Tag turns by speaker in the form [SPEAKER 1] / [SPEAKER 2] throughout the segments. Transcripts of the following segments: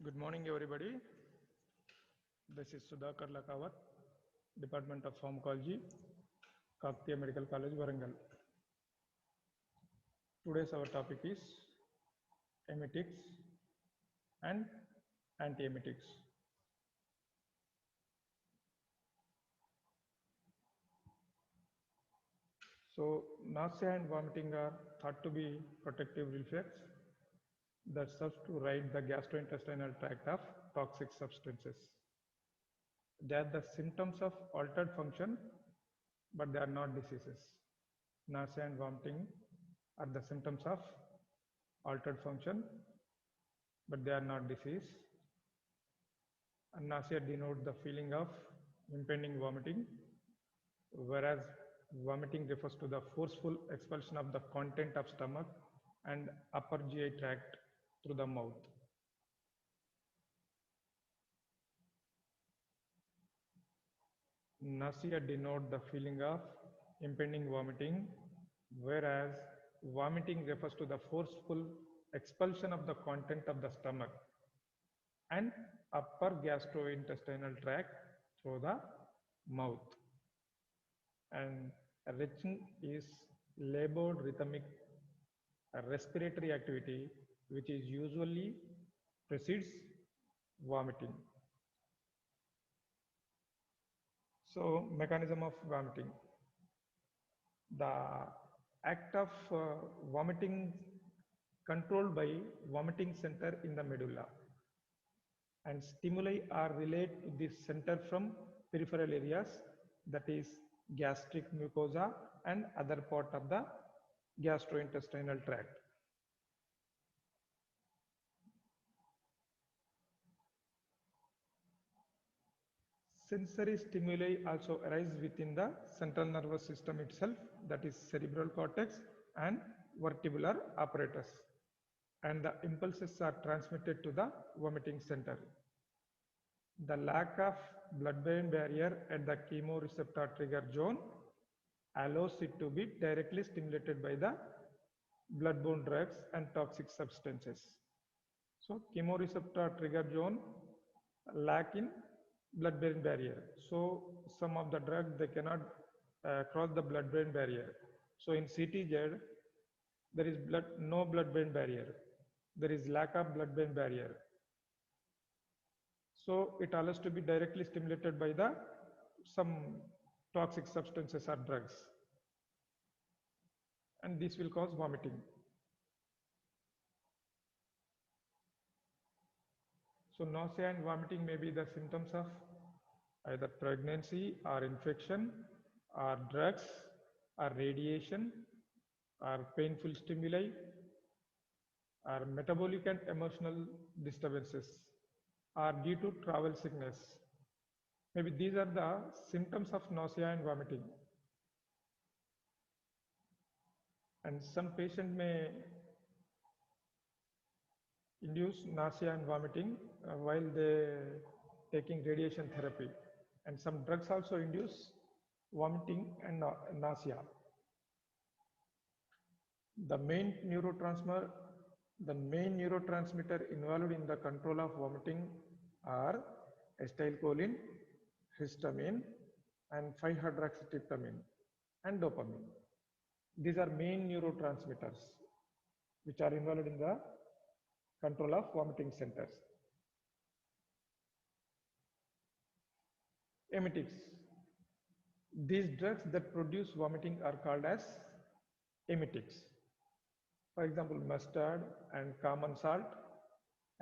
[SPEAKER 1] Good morning, everybody. This is Sudhakar Lakawat, Department of Pharmacology, Kakatiya Medical College, Warangal. Today's our topic is emetics and antiemetics. So, nausea and vomiting are thought to be protective reflex that serves to rid the gastrointestinal tract of toxic substances. They are the symptoms of altered function, but they are not diseases. Nausea and vomiting are the symptoms of altered function, but they are not disease. And nausea denotes the feeling of impending vomiting, whereas vomiting refers to the forceful expulsion of the content of stomach and upper GI tract through the mouth. Nausea denotes the feeling of impending vomiting, whereas vomiting refers to the forceful expulsion of the content of the stomach and upper gastrointestinal tract through the mouth. And retching is labored rhythmic respiratory activity which is usually precedes vomiting. So, mechanism of vomiting. The act of vomiting controlled by vomiting center in the medulla, and stimuli are relayed to this center from peripheral areas, that is gastric mucosa and other part of the gastrointestinal tract. Sensory stimuli also arise within the central nervous system itself, that is cerebral cortex and vertebral apparatus, and the impulses are transmitted to the vomiting center. The lack of blood-brain barrier at the chemoreceptor trigger zone allows it to be directly stimulated by the blood-borne drugs and toxic substances. So, chemoreceptor trigger zone lack in blood-brain barrier. So, some of the drugs they cannot cross the blood-brain barrier. So, in CTZ, there is no blood-brain barrier. There is lack of blood-brain barrier. So, it allows to be directly stimulated by the some toxic substances or drugs, and this will cause vomiting. So, nausea and vomiting may be the symptoms of either pregnancy or infection or drugs or radiation or painful stimuli or metabolic and emotional disturbances or due to travel sickness. Maybe these are the symptoms of nausea and vomiting. And some patient may induce nausea and vomiting while they taking radiation therapy, and some drugs also induce vomiting and nausea. The main neurotransmitter involved in the control of vomiting are acetylcholine, histamine, and 5-hydroxytryptamine and dopamine. These are main neurotransmitters which are involved in the control of vomiting centers. Emetics. These drugs that produce vomiting are called as emetics. For example, mustard and common salt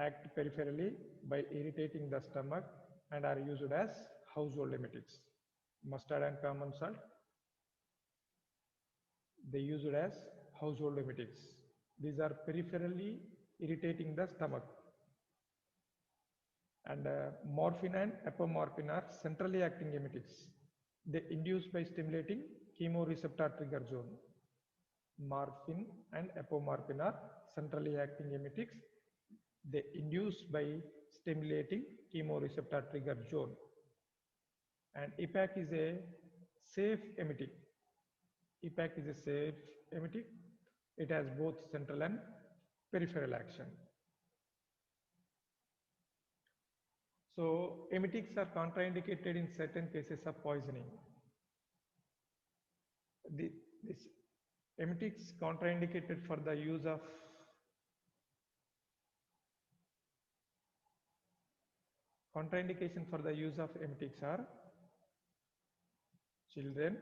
[SPEAKER 1] act peripherally by irritating the stomach and are used as household emetics. Mustard and common salt, they used as household emetics. These are peripherally irritating the stomach. And morphine and apomorphine are centrally acting emetics. They induce by stimulating chemoreceptor trigger zone. Morphine and apomorphine are centrally acting emetics. They induce by stimulating chemoreceptor trigger zone. And EPAC is a safe emetic. EPAC is a safe emetic. It has both central and peripheral action. So emetics are contraindicated in certain cases of poisoning. This emetics contraindicated for the use of contraindication for the use of emetics are children,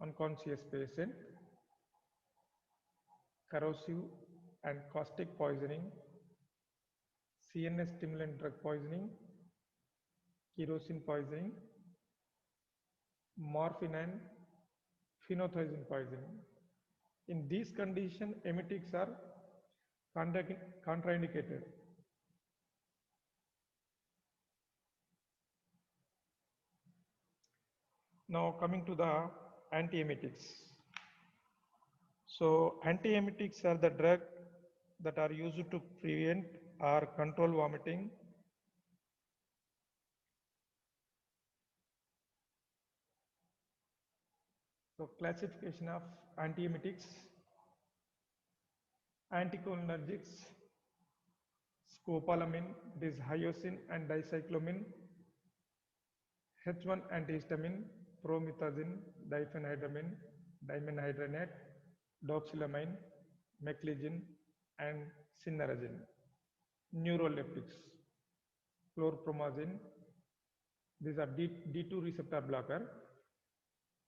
[SPEAKER 1] unconscious patient, corrosive and caustic poisoning, CNS stimulant drug poisoning, kerosene poisoning, morphine and phenothiazine poisoning. In these conditions, emetics are contraindicated. Now coming to the antiemetics. So antiemetics are the drugs that are used to prevent or control vomiting. So classification of antiemetics: anticholinergics, scopolamine, it is hyoscine and dicyclomine, H1 antihistamine, promethazine, diphenhydramine, dimenhydrinate, doxylamine, meclizine, and cinnarizine. Neuroleptics, chlorpromazine, these are D2 receptor blocker,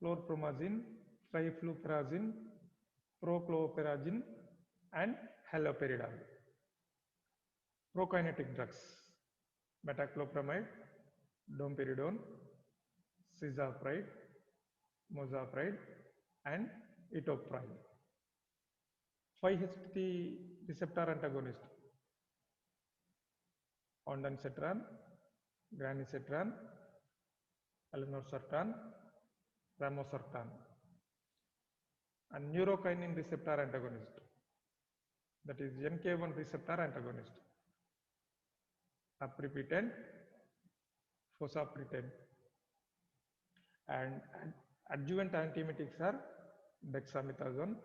[SPEAKER 1] chlorpromazine, trifluperazine, prochlorperazine, and haloperidol. Prokinetic drugs: metoclopramide, domperidone, cisapride, mozapride, and etopride. 5-HT receptor antagonist: ondansetron, granisetron, elanosartan, ramosartan. And neurokinin receptor antagonist, that is NK1 receptor antagonist, aprepitant, fosaprepitant. And adjuvant antiemetics are dexamethasone,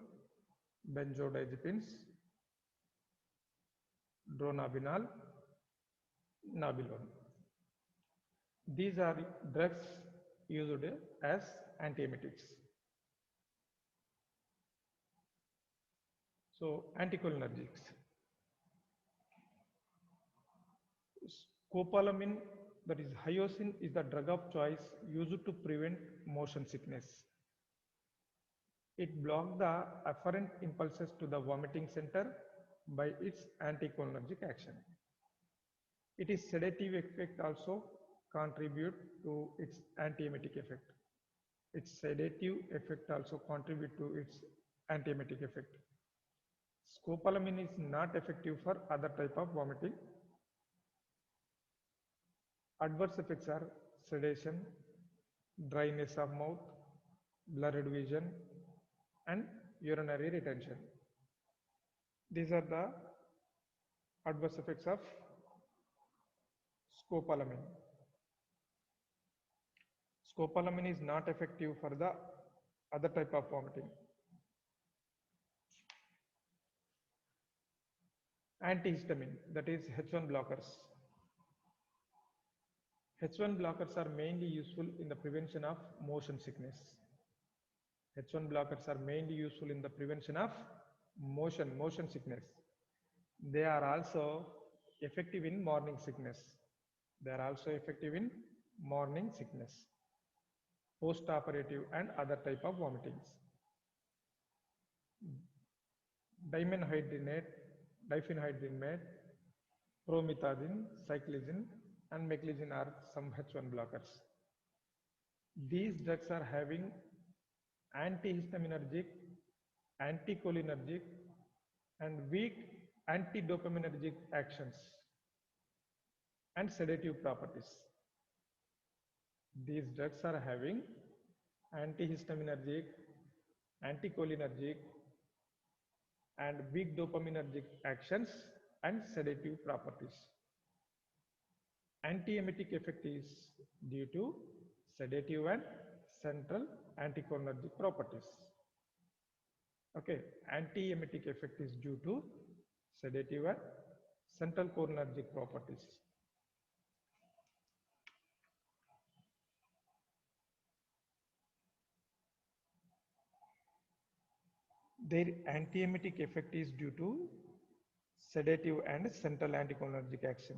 [SPEAKER 1] benzodiazepines, dronabinol, nabilone. These are drugs used as antiemetics. So anticholinergics. Scopolamine, that is hyoscine, is the drug of choice used to prevent motion sickness. It blocks the afferent impulses to the vomiting center by its anticholinergic action. It is sedative effect also contribute to its antiemetic effect. Its sedative effect also contribute to its antiemetic effect. Scopolamine is not effective for other type of vomiting. Adverse effects are sedation, dryness of mouth, blurred vision, and urinary retention. These are the adverse effects of scopolamine. Scopolamine is not effective for the other type of vomiting. Antihistamine, that is H1 blockers. H1 blockers are mainly useful in the prevention of motion sickness. H1 blockers are mainly useful in the prevention of motion sickness. They are also effective in morning sickness. They are also effective in morning sickness, post-operative and other type of vomitings. Dimenhydrinate, diphenhydramine, promethazine, cyclizine, and meclizine are some H1 blockers. These drugs are having antihistaminergic, anticholinergic, and weak antidopaminergic actions and sedative properties. These drugs are having antihistaminergic, anticholinergic, and weak dopaminergic actions and sedative properties. Antiemetic effect is due to sedative and central anticholinergic properties. Okay, antiemetic effect is due to sedative and central cholinergic properties. Their antiemetic effect is due to sedative and central anticholinergic action.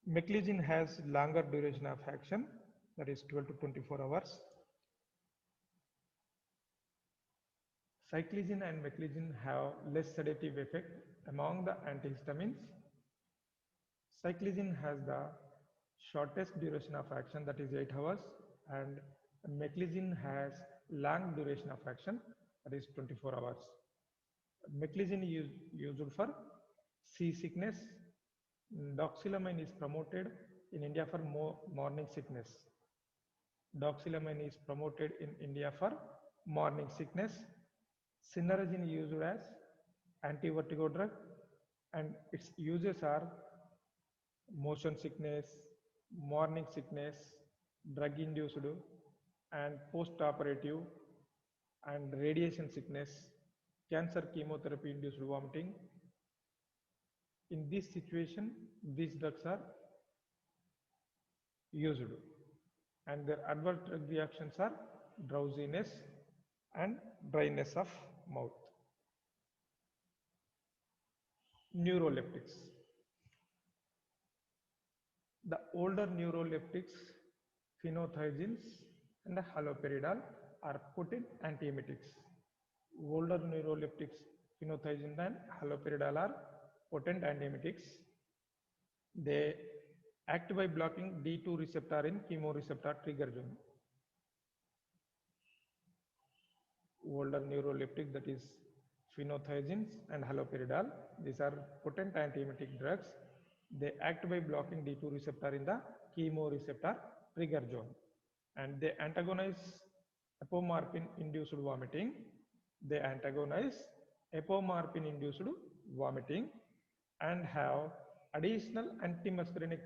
[SPEAKER 1] Meclizine has longer duration of action, that is 12 to 24 hours. Cyclizine and meclizine have less sedative effect among the antihistamines. Cyclizine has the shortest duration of action, that is 8 hours, and meclizine has long duration of action, that is 24 hours. Meclizine is used for seasickness. Doxylamine is promoted in India for morning sickness. Doxylamine is promoted in India for morning sickness. Cinnarizine is used as anti-vertigo drug, and its uses are motion sickness, morning sickness, drug induced and post-operative, and radiation sickness, cancer chemotherapy induced vomiting. In this situation, these drugs are used, and their adverse drug reactions are drowsiness and dryness of mouth. Neuroleptics. The older neuroleptics, phenothiazines and haloperidol, are potent antiemetics. Older neuroleptics, phenothiazine and haloperidol, are potent antiemetics. They act by blocking D2 receptor in chemoreceptor trigger zone. Older neuroleptic, that is phenothiazines and haloperidol, these are potent antiemetic drugs. They act by blocking D2 receptor in the chemoreceptor trigger zone, and they antagonize apomorphine induced vomiting. They antagonize apomorphine induced vomiting and have additional antimuscarinic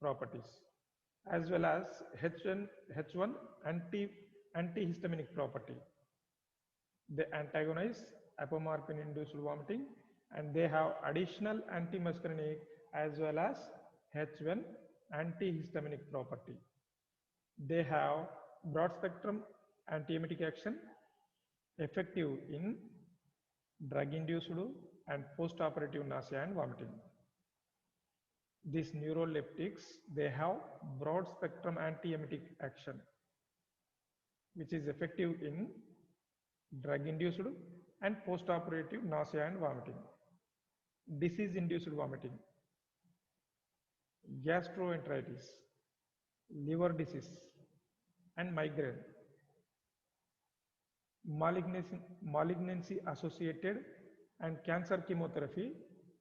[SPEAKER 1] properties, as well as H1 antihistaminic property. They antagonize apomorphine induced vomiting, and they have additional antimuscarinic as well as H1 antihistaminic property. They have broad spectrum antiemetic action, effective in drug induced and post-operative nausea and vomiting. These neuroleptics, they have broad spectrum antiemetic action, which is effective in drug induced and post-operative nausea and vomiting, disease induced vomiting, gastroenteritis, liver disease and migraine, malignancy associated and cancer chemotherapy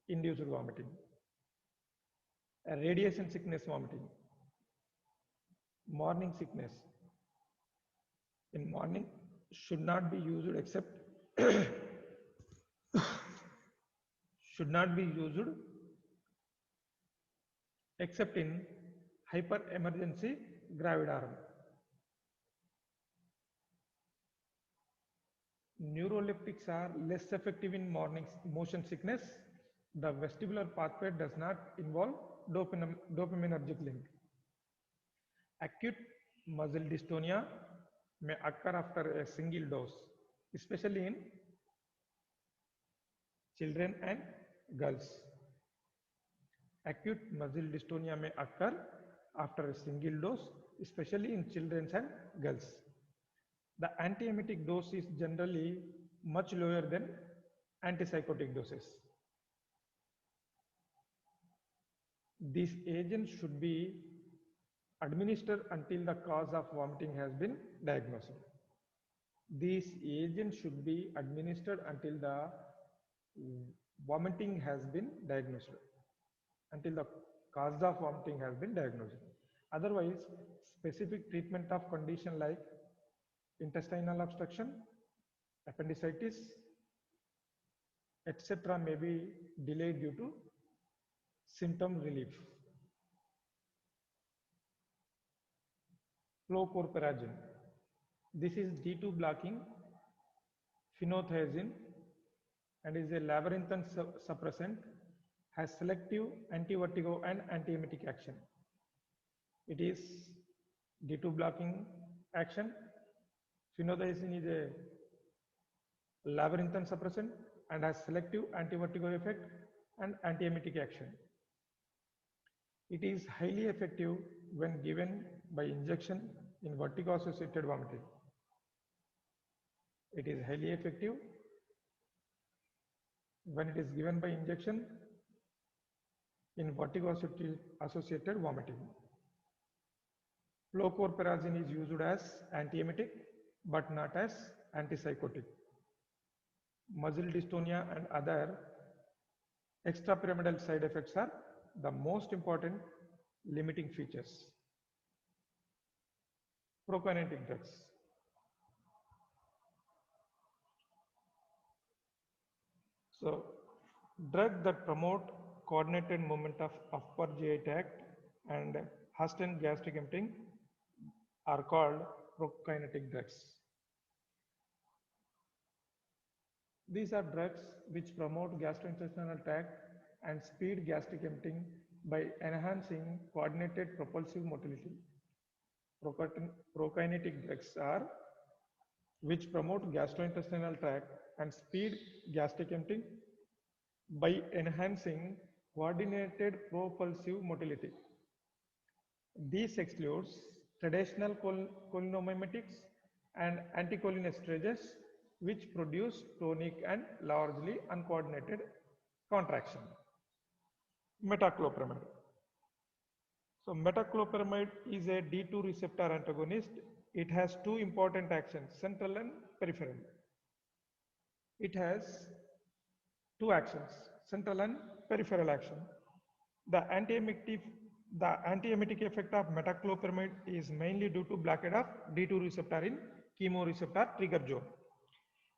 [SPEAKER 1] induced vomiting, radiation sickness vomiting, morning sickness. In morning should not be used except should not be used except in hyper emergency gravidarum. Neuroleptics are less effective in morning motion sickness. The vestibular pathway does not involve dopaminergic link. Acute muscle dystonia may occur after a single dose, especially in children and girls. Acute muscle dystonia may occur after a single dose, especially in children and girls. The antiemetic dose is generally much lower than antipsychotic doses. These agents should be administered until the cause of vomiting has been diagnosed. These agents should be administered until the vomiting has been diagnosed, until the cause of vomiting has been diagnosed. Otherwise, specific treatment of condition like intestinal obstruction, appendicitis, etc. may be delayed due to symptom relief. Chlorpheniramine. This is D2 blocking phenothiazine and is a labyrinthine suppressant, has selective anti-vertigo and antiemetic action. It is D2 blocking action. Phenothiazine is a labyrinthine suppressant, and has selective anti-vertigo effect and antiemetic action. It is highly effective when given by injection in vertigo-associated vomiting. It is highly effective when it is given by injection in vertigo-associated vomiting. Flucloperazine is used as antiemetic but not as antipsychotic. Muscle dystonia and other extrapyramidal side effects are the most important limiting features. Prokinetic drugs. So, drugs that promote coordinated movement of upper GI tract and hasten gastric emptying are called prokinetic drugs. These are drugs which promote gastrointestinal tract and speed gastric emptying by enhancing coordinated propulsive motility. Prokinetic drugs are which promote gastrointestinal tract and speed gastric emptying by enhancing coordinated propulsive motility. This excludes traditional cholinomimetics and anticholinesterase, which produce tonic and largely uncoordinated contraction. Metoclopramide. So metoclopramide is a D2 receptor antagonist. It has two important actions, central and peripheral. It has two actions, central and peripheral action. The antiemetic effect of metoclopramide is mainly due to blockade of D2 receptor in chemoreceptor trigger zone.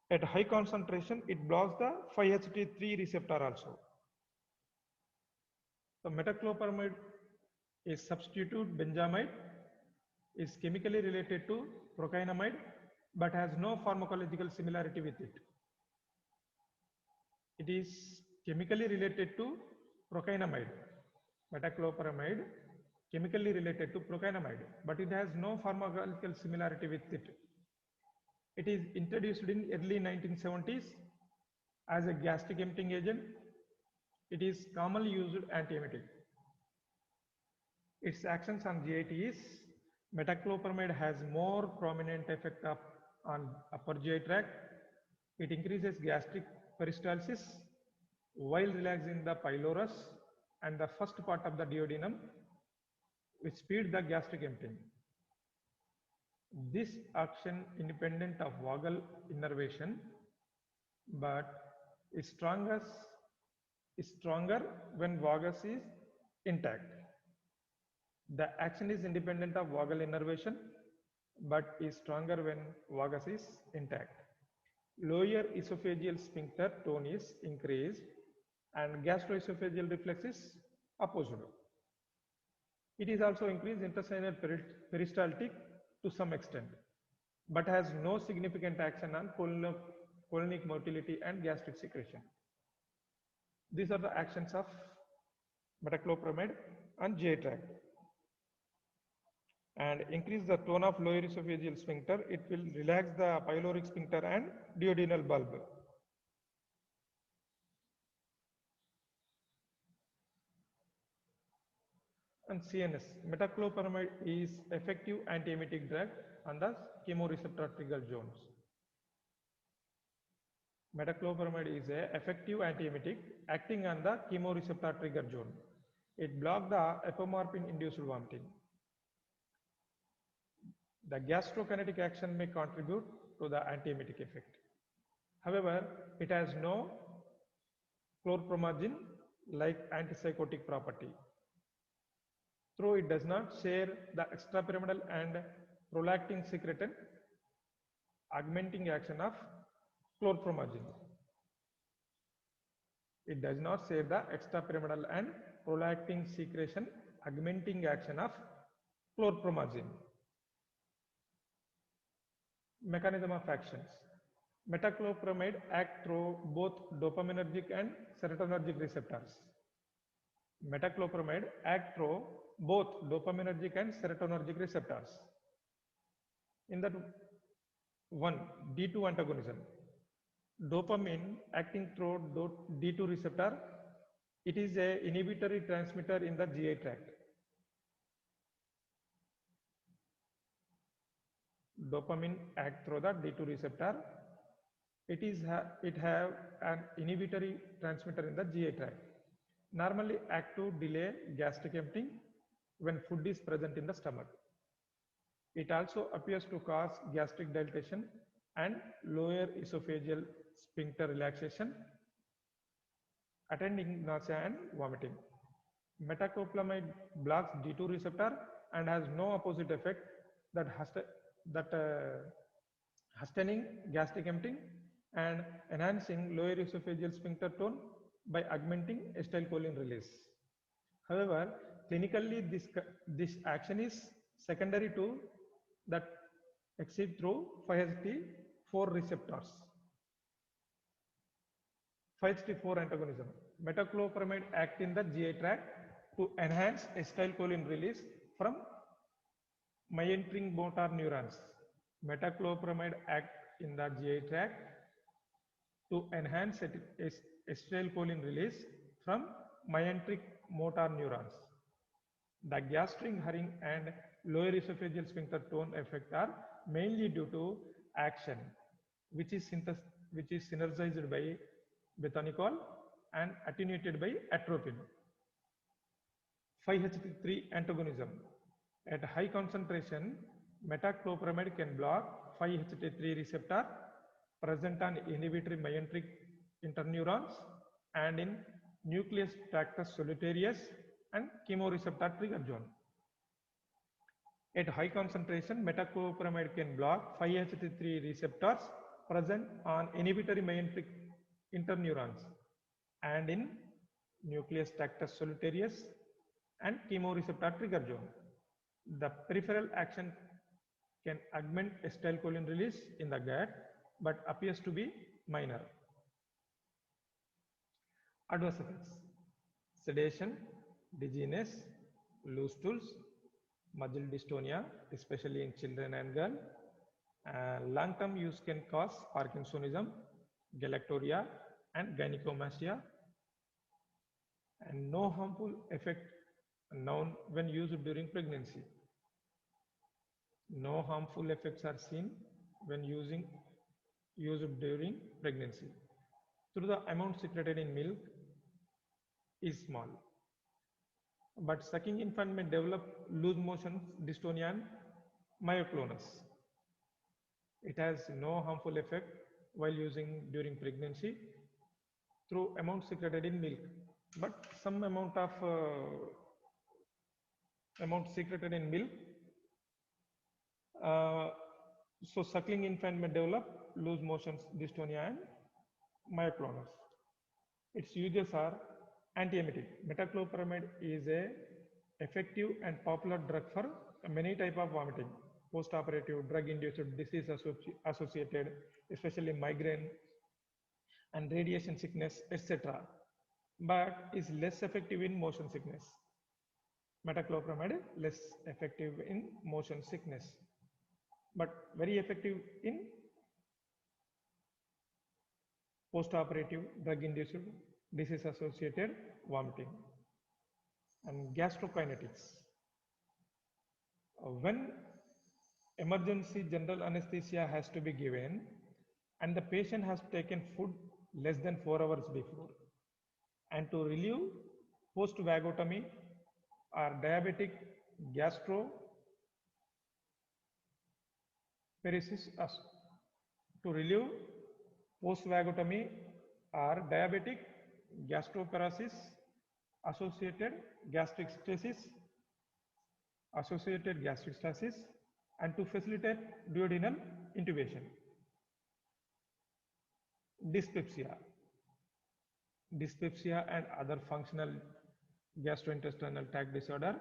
[SPEAKER 1] At high concentration, it blocks the 5-HT3 receptor also. So metoclopramide is substitute benzamide, is chemically related to procainamide but has no pharmacological similarity with it. It is chemically related to procainamide. Metoclopramide chemically related to procainamide, but it has no pharmacological similarity with it. It is introduced in early 1970s as a gastric emptying agent. It is commonly used antiemetic. Its actions on GIT is metoclopramide has more prominent effect on upper GI tract. It increases gastric peristalsis while relaxing the pylorus and the first part of the duodenum, which speed the gastric emptying. This action independent of vagal innervation, but is stronger when vagus is intact. The action is independent of vagal innervation, but is stronger when vagus is intact. Lower esophageal sphincter tone is increased and gastroesophageal reflex is opposed. It is also increased intestinal peristaltic to some extent, but has no significant action on colonic motility and gastric secretion. These are the actions of metoclopramide on GI tract. And increase the tone of lower esophageal sphincter. It will relax the pyloric sphincter and duodenal bulb. And CNS, metoclopramide is effective antiemetic drug on the chemoreceptor trigger zones. Metoclopramide is a effective antiemetic acting on the chemoreceptor trigger zone. It blocks the apomorphine-induced vomiting. The gastrokinetic action may contribute to the antiemetic effect. However, it has no chlorpromazine-like antipsychotic property. Though it does not share the extrapyramidal and prolactin secretin augmenting action of chlorpromazine. It does not share the extrapyramidal and prolactin secretion augmenting action of chlorpromazine. Mechanism of actions. Metoclopramide acts through both dopaminergic and serotonergic receptors. Metoclopramide acts through both dopaminergic and serotonergic receptors. In that one, D2 antagonism. Dopamine acting through D2 receptor. It is a inhibitory transmitter in the GI tract. Dopamine act through the D2 receptor. It have an inhibitory transmitter in the GI tract. Normally act to delay gastric emptying when food is present in the stomach. It also appears to cause gastric dilatation and lower esophageal sphincter relaxation, attending nausea and vomiting. Metoclopramide blocks D2 receptor and has no opposite effect that hastening gastric emptying and enhancing lower esophageal sphincter tone by augmenting acetylcholine release. However, clinically this action is secondary to that exceed through 5-HT4 receptors. 5-HT4 antagonism. Metoclopramide act in the GI tract to enhance acetylcholine release from myentering motor neurons. Metoclopramide act in the GI tract to enhance acetylcholine release from myenteric motor neurons. The gastric hurrying and lower esophageal sphincter tone effect are mainly due to action, which is synergized by bethanechol and attenuated by atropine. 5-HT3 antagonism. At high concentration, metoclopramide can block 5-HT3 receptor present on inhibitory myenteric interneurons and in nucleus tractus solitarius and chemoreceptor trigger zone. At high concentration, metoclopramide can block 5-HT3 receptors present on inhibitory myenteric interneurons and in nucleus tractus solitarius and chemoreceptor trigger zone. The peripheral action can augment acetylcholine release in the gut but appears to be minor. Adverse effects: sedation, dizziness, loose stools, muscle dystonia, especially in children and girls. Long-term use can cause Parkinsonism, galactorrhea, and gynecomastia. And no harmful effect known when used during pregnancy. No harmful effects are seen when used during pregnancy. Through the amount secreted in milk is small. But sucking infant may develop loose motion dystonia and myoclonus. It has no harmful effect while using during pregnancy through amount secreted in milk. But some amount secreted in milk, so suckling infant may develop loose motion dystonia and myoclonus. Its uses are antiemetic. Metoclopramide is a effective and popular drug for many types of vomiting, post-operative drug-induced disease associated, especially migraine and radiation sickness, etc. But is less effective in motion sickness. Metoclopramide less effective in motion sickness, but very effective in post-operative drug-induced disease-associated vomiting. And gastrokinetics. When emergency general anesthesia has to be given and the patient has taken food less than 4 hours before, and to relieve post-vagotomy or diabetic gastroparesis, to relieve post-vagotomy or diabetic gastroparesis associated gastric stasis, and to facilitate duodenal intubation. Dyspepsia and other functional gastrointestinal tract disorder,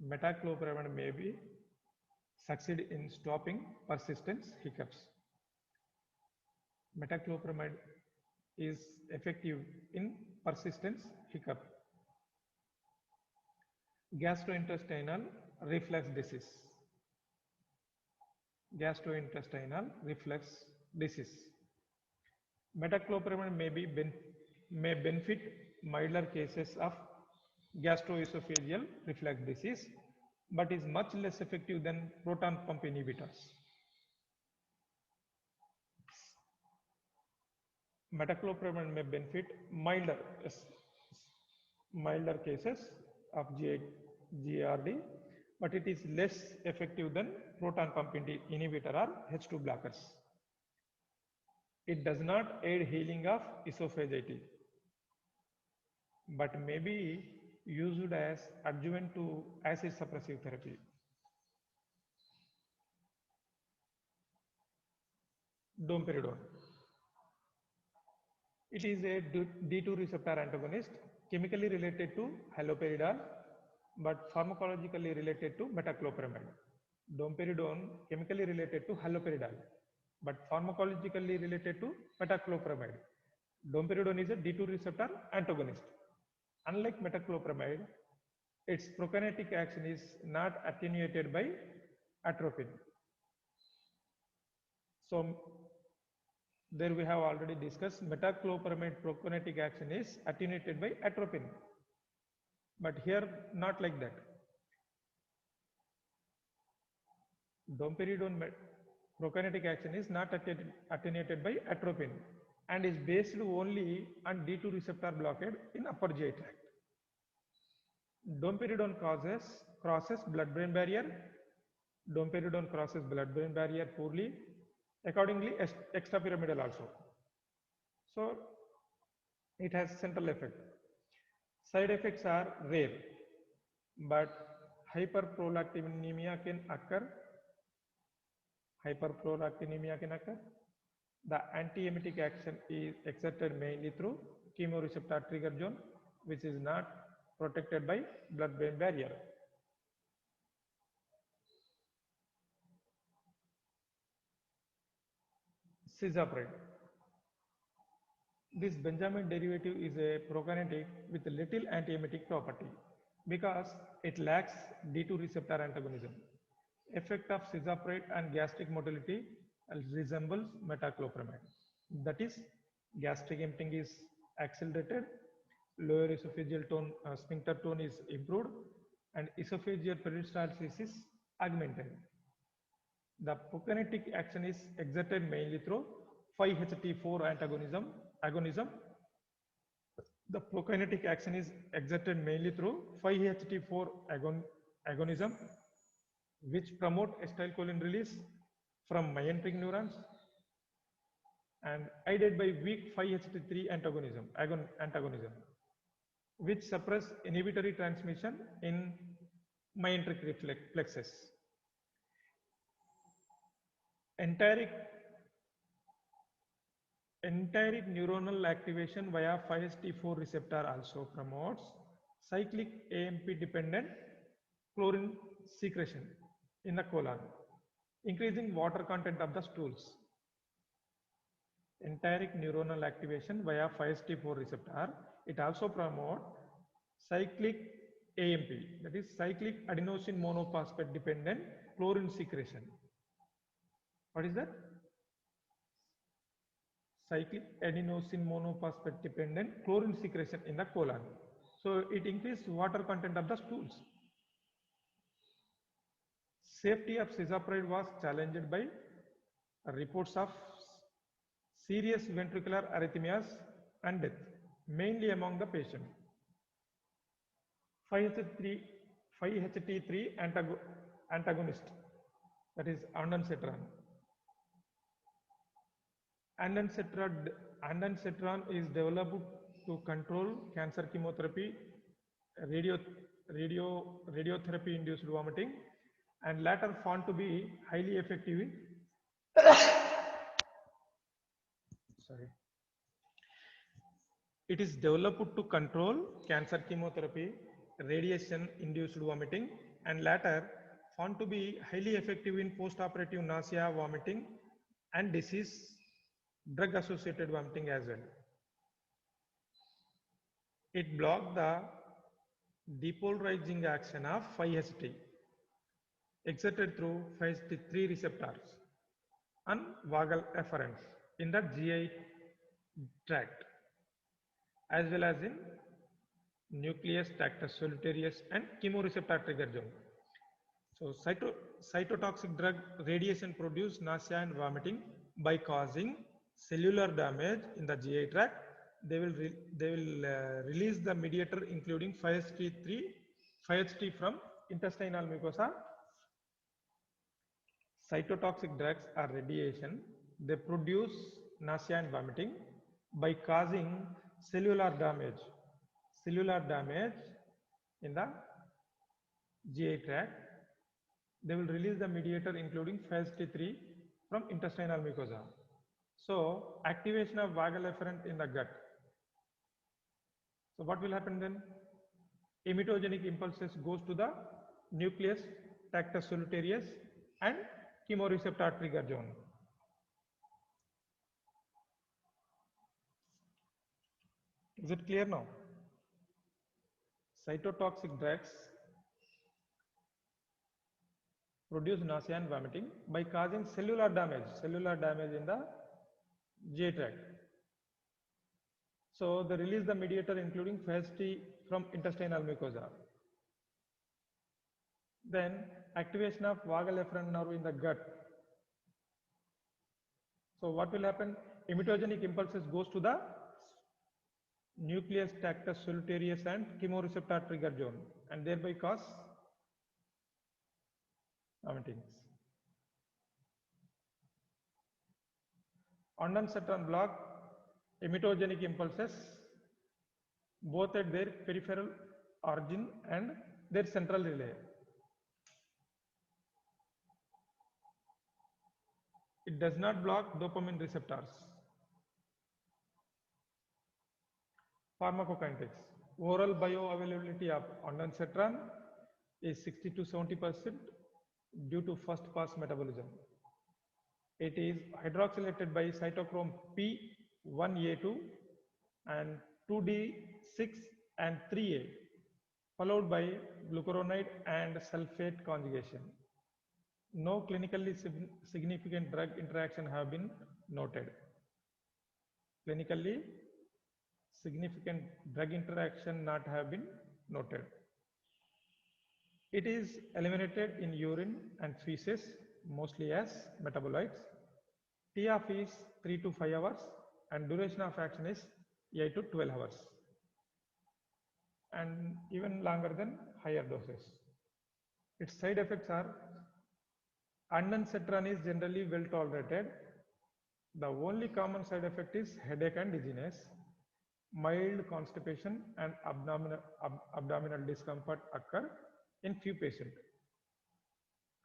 [SPEAKER 1] metoclopramide may be succeed in stopping persistent hiccups. Metoclopramide is effective in persistent hiccup. Gastrointestinal reflux disease. Metoclopramide may benefit milder cases of gastroesophageal reflux disease, but is much less effective than proton pump inhibitors. Metoclopramide may benefit milder cases of GARD, but it is less effective than proton pump inhibitor or H2 blockers. It does not aid healing of esophagitis, but may be used as adjuvant to acid suppressive therapy. Domperidone. It is a D2 receptor antagonist chemically related to haloperidol but pharmacologically related to metoclopramide. Domperidone chemically related to haloperidol but pharmacologically related to metoclopramide. Domperidone is a D2 receptor antagonist. Unlike metoclopramide, its prokinetic action is not attenuated by atropine. So there we have already discussed metoclopramide prokinetic action is attenuated by atropine, but here not like that. Domperidone prokinetic action is not attenuated by atropine and is based only on D2 receptor blockade in upper GI tract. Domperidone crosses blood-brain barrier. Domperidone crosses blood-brain barrier poorly, accordingly extrapyramidal also. So it has central effect. Side effects are rare, but hyperprolactinemia can occur. The antiemetic action is exerted mainly through chemoreceptor trigger zone, which is not protected by blood-brain barrier. Cisapride. This Benjamin derivative is a prokinetic with little antiemetic property because it lacks D2 receptor antagonism. Effect of cisapride on gastric motility resembles metoclopramide. That is, gastric emptying is accelerated, lower esophageal tone, sphincter tone is improved, and esophageal peristalsis is augmented. The prokinetic action is exerted mainly through 5-HT4 agonism. The prokinetic action is exerted mainly through 5-HT4 agonism, which promote acetylcholine release from myenteric neurons and aided by weak 5-HT3 antagonism, which suppress inhibitory transmission in myenteric reflexes. Enteric neuronal activation via 5-HT4 receptor also promotes cyclic AMP dependent chlorine secretion in the colon, increasing water content of the stools. Enteric neuronal activation via 5-HT4 receptor, it also promotes cyclic AMP, that is cyclic adenosine monophosphate dependent chlorine secretion. What is that? Cyclic adenosine monophosphate dependent chlorine secretion in the colon. So it increases water content of the stools. Safety of cisapride was challenged by reports of serious ventricular arrhythmias and death, mainly among the patient. 5-HT3 antagonist, that is ondansetron. Ondansetron is developed to control cancer chemotherapy, radiotherapy induced vomiting, and later found to be highly effective in It is developed to control cancer chemotherapy, radiation induced vomiting, and later found to be highly effective in post-operative nausea, vomiting, and disease drug associated vomiting as well. It blocked the depolarizing action of 5-HT exerted through 5-HT3 receptors and vagal efferents in the GI tract, as well as in nucleus, tractus solitarius, and chemoreceptor trigger zone. So cytotoxic drug radiation produce nausea and vomiting by causing cellular damage in the GI tract. They will release the mediator including 5-HT3 from intestinal mucosa. Cytotoxic drugs are radiation. They produce nausea and vomiting by causing cellular damage. Cellular damage in the GI tract. They will release the mediator including 5-HT3 from intestinal mucosa. So activation of vagal afferent in the gut. So what will happen then? Emetogenic impulses goes to the nucleus, tractus solitarius, and chemoreceptor trigger zone. Is it clear now? Cytotoxic drugs produce nausea and vomiting by causing cellular damage in the GI tract. So they release the mediator including 5-HT from intestinal mucosa. Then activation of vagal afferent nerve in the gut. So what will happen? Emetogenic impulses goes to the nucleus, tractus solitarius, and chemoreceptor trigger zone, and thereby cause vomitings. Ondansetron block emetogenic impulses both at their peripheral origin and their central relay. It does not block dopamine receptors. Pharmacokinetics. Oral bioavailability of ondansetron is 60 to 70% due to first pass metabolism. It is hydroxylated by cytochrome P1A2 and 2D6 and 3A, followed by glucuronide and sulfate conjugation. No clinically significant drug interaction have been noted. Clinically significant drug interaction not have been noted. It is eliminated in urine and feces mostly as metabolites. T of is 3 to 5 hours and duration of action is 8 to 12 hours and even longer than higher doses. Its side effects are ondansetron is generally well tolerated. The only common side effect is headache and dizziness. Mild constipation and abdominal discomfort occur in few patients.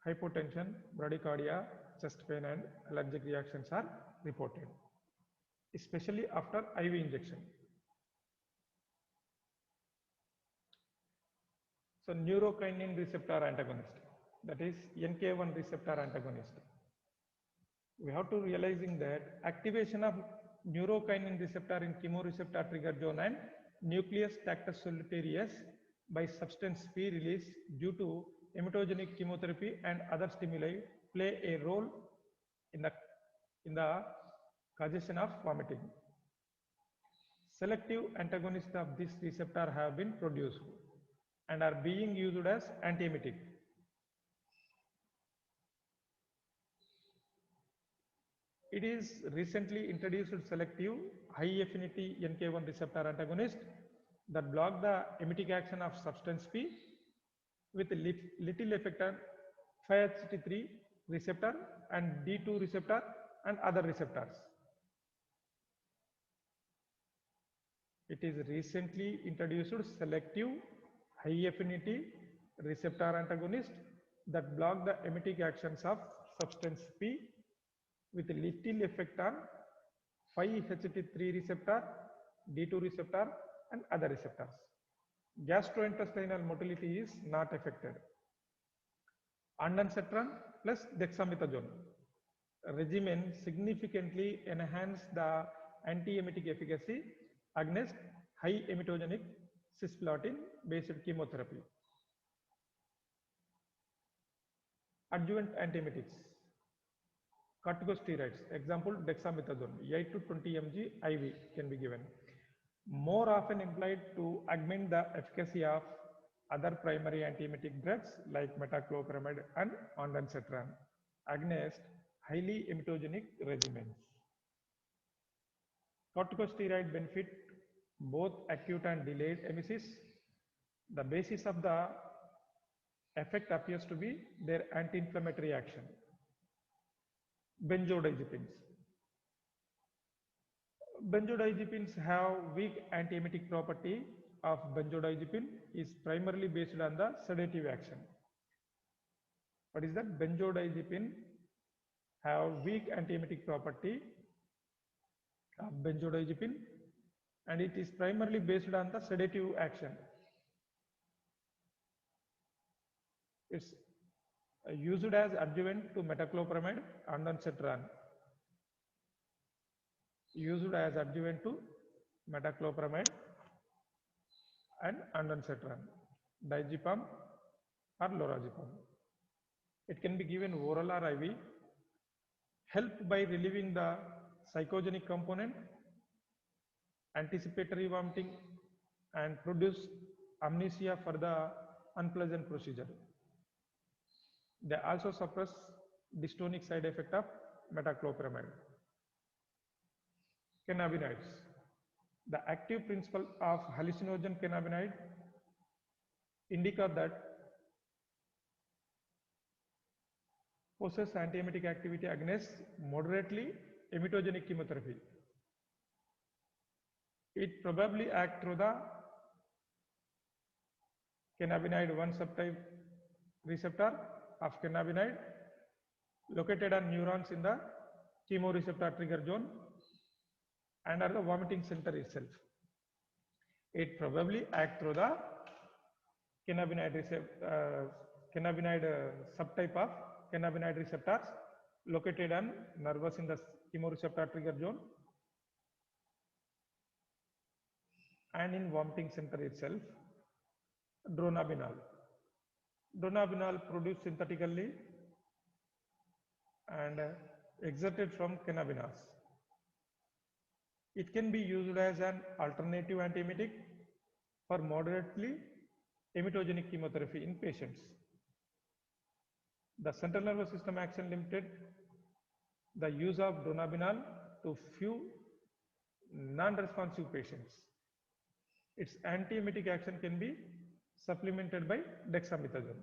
[SPEAKER 1] Hypotension, bradycardia, chest pain and allergic reactions are reported, especially after IV injection. So neurokinin receptor antagonist, that is NK1 receptor antagonist. We have to realizing that activation of neurokinin receptor in chemoreceptor trigger zone and nucleus, tractus solitarius by substance P released due to emetogenic chemotherapy and other stimuli play a role in the causation of vomiting. Selective antagonists of this receptor have been produced and are being used as antiemetic. It is recently introduced selective high affinity NK1 receptor antagonist that block the emetic action of substance P with little effect on 5-HT3 receptor and D2 receptor and other receptors. It is recently introduced selective high affinity receptor antagonist that block the emetic actions of substance P with little effect on 5-HT3 receptor, D2 receptor and other receptors. Gastrointestinal motility is not affected. Ondansetron plus dexamethasone regimen significantly enhance the antiemetic efficacy against high emetogenic cisplatin based chemotherapy. Adjuvant antiemetics. Corticosteroids, example dexamethasone, 8 to 20 mg IV can be given. More often employed to augment the efficacy of other primary antiemetic drugs like metoclopramide and ondansetron against highly emetogenic regimens. Corticosteroid benefit both acute and delayed emesis. The basis of the effect appears to be their anti-inflammatory action. Benzodiazepines. Benzodiazepines have weak antiemetic property of benzodiazepine is primarily based on the sedative action. What is that? Benzodiazepine have weak antiemetic property of benzodiazepine and it is primarily based on the sedative action. It's used as adjuvant to metoclopramide and ondansetron. Used as adjuvant to metoclopramide and ondansetron, diazepam or lorazepam. It can be given oral or IV, help by relieving the psychogenic component, anticipatory vomiting, and produce amnesia for the unpleasant procedure. They also suppress dystonic side effect of metoclopramide. Cannabinoids. The active principle of hallucinogen cannabinoid indica that possess antiemetic activity against moderately emetogenic chemotherapy. It probably acts through the cannabinoid 1 subtype receptor of cannabinoid located on neurons in the chemoreceptor trigger zone and at the vomiting center itself. It probably acts through the cannabinoid subtype of cannabinoid receptors located on nervous in the chemoreceptor trigger zone and in vomiting center itself. Dronabinol. Dronabinol produced synthetically and exerted from cannabinoids. It can be used as an alternative antiemetic for moderately emetogenic chemotherapy in patients. The central nervous system action limited the use of dronabinol to few non-responsive patients. Its antiemetic action can be supplemented by dexamethasone.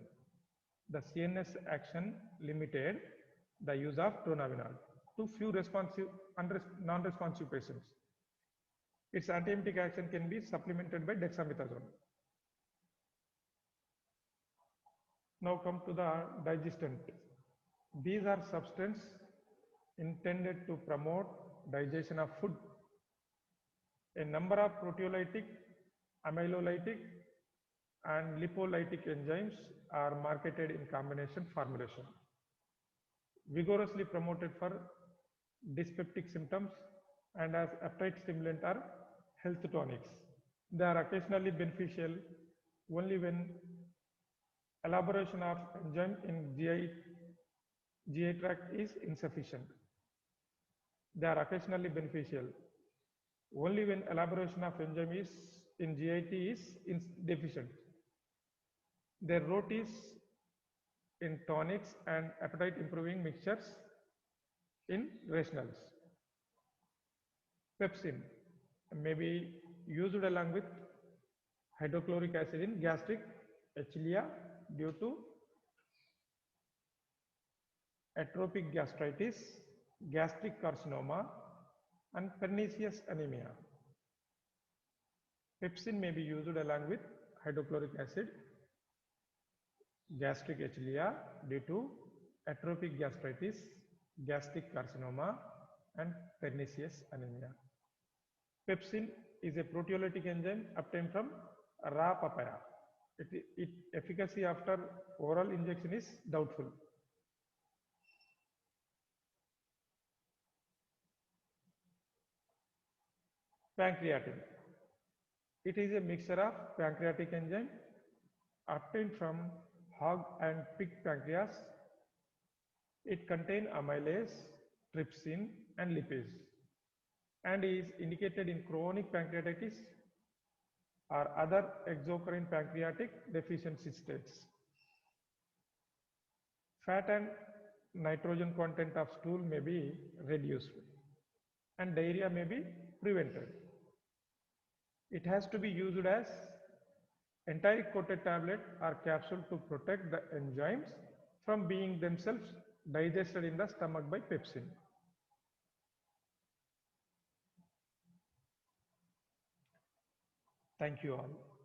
[SPEAKER 1] The CNS action limited the use of dronabinol to few non-responsive patients. Its antiemetic action can be supplemented by dexamethasone. Now come to the digestant. These are substances intended to promote digestion of food. A number of proteolytic, amylolytic, and lipolytic enzymes are marketed in combination formulation. Vigorously promoted for dyspeptic symptoms and as appetite stimulant or health tonics. They are occasionally beneficial only when elaboration of enzyme in GI tract is insufficient. They are occasionally beneficial only when elaboration of enzyme is in GIT is deficient. Their role is in tonics and appetite improving mixtures in rationals. Pepsin may be used along with hydrochloric acid in gastric achillia due to atrophic gastritis, gastric carcinoma, and pernicious anemia. Pepsin may be used along with hydrochloric acid, gastric achillia due to atrophic gastritis, gastric carcinoma, and pernicious anemia. Pepsin is a proteolytic enzyme obtained from raw papaya. Its efficacy after oral injection is doubtful. Pancreatin. It is a mixture of pancreatic enzyme obtained from hog and pig pancreas. It contains amylase, trypsin, and lipase, and is indicated in chronic pancreatitis or other exocrine pancreatic deficiency states. Fat and nitrogen content of stool may be reduced and diarrhea may be prevented. It has to be used as enteric coated tablet or capsule to protect the enzymes from being themselves digested in the stomach by pepsin. Thank you all.